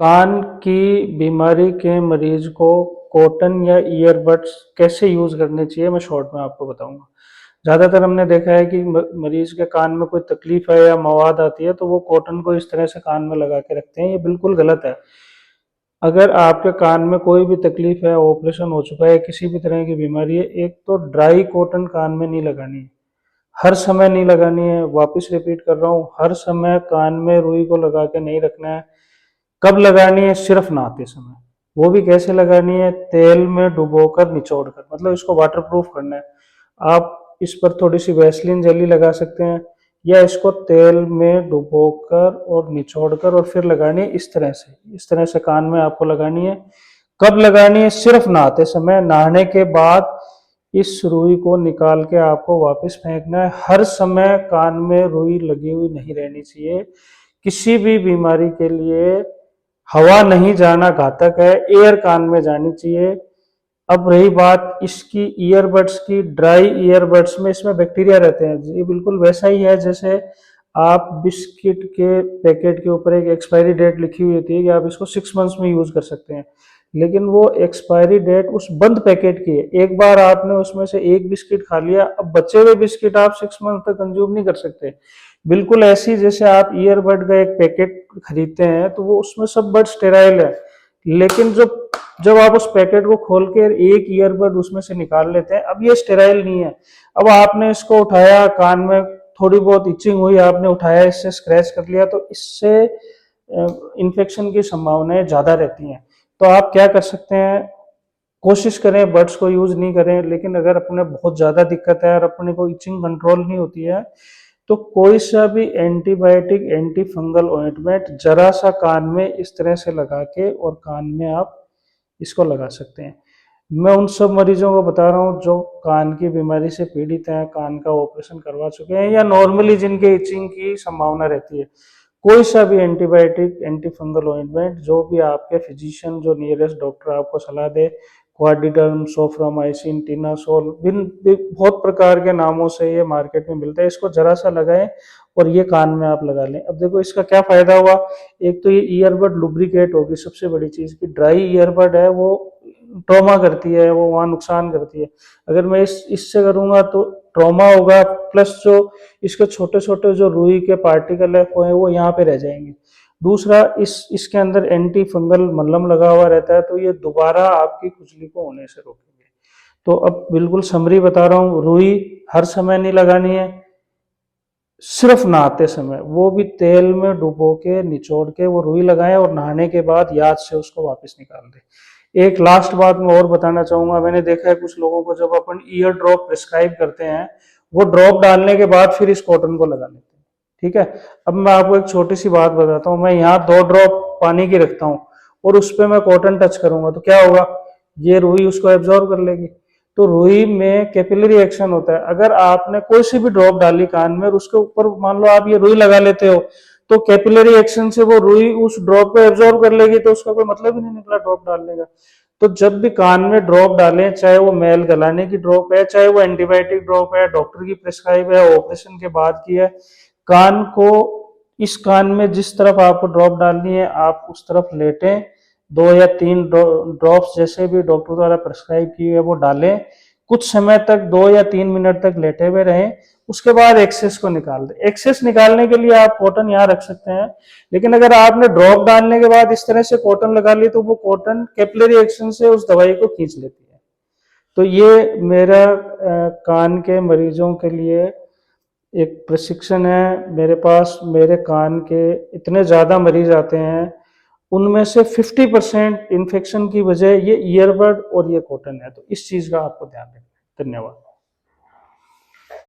कान की बीमारी के मरीज को कॉटन या ईयरबड्स कैसे यूज करने चाहिए, मैं शॉर्ट में आपको बताऊंगा। ज्यादातर हमने देखा है कि मरीज के कान में कोई तकलीफ है या मवाद आती है तो वो कॉटन को इस तरह से कान में लगा के रखते हैं। ये बिल्कुल गलत है। अगर आपके कान में कोई भी तकलीफ है, ऑपरेशन हो चुका है, किसी भी तरह की बीमारी है, एक तो ड्राई कॉटन कान में नहीं लगानी है, हर समय नहीं लगानी है। वापस रिपीट कर रहा हूँ, हर समय कान में रुई को लगा के नहीं रखना है। कब लगानी है? सिर्फ नहाते समय। वो भी कैसे लगानी है? तेल में डुबोकर निचोड़ कर, मतलब इसको वाटर प्रूफ करना है। आप इस पर थोड़ी सी वैसलीन जेली लगा सकते हैं या इसको तेल में डुबोकर और निचोड़कर और फिर लगानी है। इस तरह से कान में आपको लगानी है। कब लगानी है? सिर्फ नहाते समय। नहाने के बाद इस रुई को निकाल के आपको वापस फेंकना है। हर समय कान में रुई लगी हुई नहीं रहनी चाहिए। किसी भी बीमारी के लिए हवा नहीं जाना घातक है, एयर कान में जानी चाहिए। अब रही बात इसकी ईयरबड्स की, ड्राई ईयरबड्स में इसमें बैक्टीरिया रहते हैं। ये बिल्कुल वैसा ही है जैसे आप बिस्किट के पैकेट के ऊपर एक एक्सपायरी डेट लिखी हुई होती है कि आप इसको 6 मंथ्स में यूज कर सकते हैं, लेकिन वो एक्सपायरी डेट उस बंद पैकेट की है। एक बार आपने उसमें से एक बिस्किट खा लिया, अब बचे हुए बिस्किट आप 6 मंथ तक कंज्यूम नहीं कर सकते। बिल्कुल ऐसी जैसे आप ईयरबड का एक पैकेट खरीदते हैं तो वो उसमें सब बड स्टेराइल है, लेकिन जब आप उस पैकेट को खोल के एक ईयरबड उसमें से निकाल लेते हैं, अब ये स्टेराइल नहीं है। अब आपने इसको उठाया, कान में थोड़ी बहुत इचिंग हुई, आपने उठाया, इससे स्क्रैच कर लिया, तो इससे इन्फेक्शन की संभावनाएं ज्यादा रहती हैं। तो आप क्या कर सकते हैं? कोशिश करें बड्स को यूज नहीं करें, लेकिन अगर अपने बहुत ज्यादा दिक्कत है और अपने को इचिंग कंट्रोल नहीं होती है तो कोई सा भी एंटीबायोटिक, एंटी फंगल ऑइंटमेंट जरा सा कान में इस तरह से लगा के और कान में आप इसको लगा सकते हैं। मैं उन सब मरीजों को बता रहा हूँ जो कान की बीमारी से पीड़ित हैं, कान का ऑपरेशन करवा चुके हैं या नॉर्मली जिनके इचिंग की संभावना रहती है। कोई सा भी एंटीबायोटिक, एंटी फंगल ऑइंटमेंट जो भी आपके फिजिशियन, जो नियरेस्ट डॉक्टर आपको सलाह दे, क्वाडिडर्म, सोफ्रामाइसिन, टीनासोल, बहुत प्रकार के नामों से ये मार्केट में मिलता है। इसको जरा सा लगाएं और ये कान में आप लगा लें। अब देखो इसका क्या फायदा हुआ। एक तो ये ईयरबड लुब्रिकेट होगी, सबसे बड़ी चीज की ड्राई ईयरबड है वो ट्रॉमा करती है, वो वहां नुकसान करती है। अगर मैं इससे करूंगा तो ट्रॉमा होगा, प्लस जो इसके छोटे छोटे जो रुई के पार्टिकल है वो यहाँ पे रह जाएंगे। दूसरा, इसके अंदर एंटी फंगल मलहम लगा हुआ रहता है, तो ये दोबारा आपकी खुजली को होने से रोकेंगे। तो अब बिल्कुल समरी बता रहा हूँ, रुई हर समय नहीं लगानी है, सिर्फ नहाते समय, वो भी तेल में डुबो के निचोड़ के वो रुई लगाएं और नहाने के बाद याद से उसको वापस निकाल दें। एक लास्ट बात मैं और बताना चाहूंगा। मैंने देखा है कुछ लोगों को जब अपन ईयर ड्रॉप प्रिस्क्राइब करते हैं, वो ड्रॉप डालने के बाद फिर इस कॉटन को लगा लेते हैं। ठीक है, अब मैं आपको एक छोटी सी बात बताता हूँ। मैं यहाँ 2 ड्रॉप पानी की रखता हूँ और उस पर मैं कॉटन टच करूंगा तो क्या होगा? ये रुई उसको एब्जॉर्ब कर लेगी। तो रुई में कैपिलरी एक्शन होता है। अगर आपने कोई सी भी ड्रॉप डाली कान में और उसके ऊपर मान लो आप ये रुई लगा लेते हो, तो कैपिलरी एक्शन से वो रुई उस ड्रॉप को एब्जॉर्ब कर लेगी, तो उसका कोई मतलब ही नहीं निकला ड्रॉप डालने का। तो जब भी कान में ड्रॉप डालें, चाहे वो मैल गलाने की ड्रॉप है, चाहे वो एंटीबायोटिक ड्रॉप है, डॉक्टर की प्रिस्क्राइब है, ऑपरेशन के बाद की है, कान को, इस कान में जिस तरफ आपको ड्रॉप डालनी है आप उस तरफ लेटें। 2 या 3 ड्रॉप्स जैसे भी डॉक्टर द्वारा प्रिस्क्राइब किए है वो डालें। कुछ समय तक 2 या 3 मिनट तक लेटे हुए रहें। उसके बाद एक्सेस को निकाल दें। एक्सेस निकालने के लिए आप कॉटन यहाँ रख सकते हैं, लेकिन अगर आपने ड्रॉप डालने के बाद इस तरह से कॉटन लगा ली तो वो कॉटन कैपिलरी एक्शन से उस दवाई को खींच लेती है। तो ये मेरा कान के मरीजों के लिए एक प्रशिक्षण है। मेरे पास मेरे कान के इतने ज़्यादा मरीज आते हैं, उनमें से 50% इन्फेक्शन की वजह ये ईयरबड और ये कॉटन है। तो इस चीज़ का आपको ध्यान रखना है। धन्यवाद।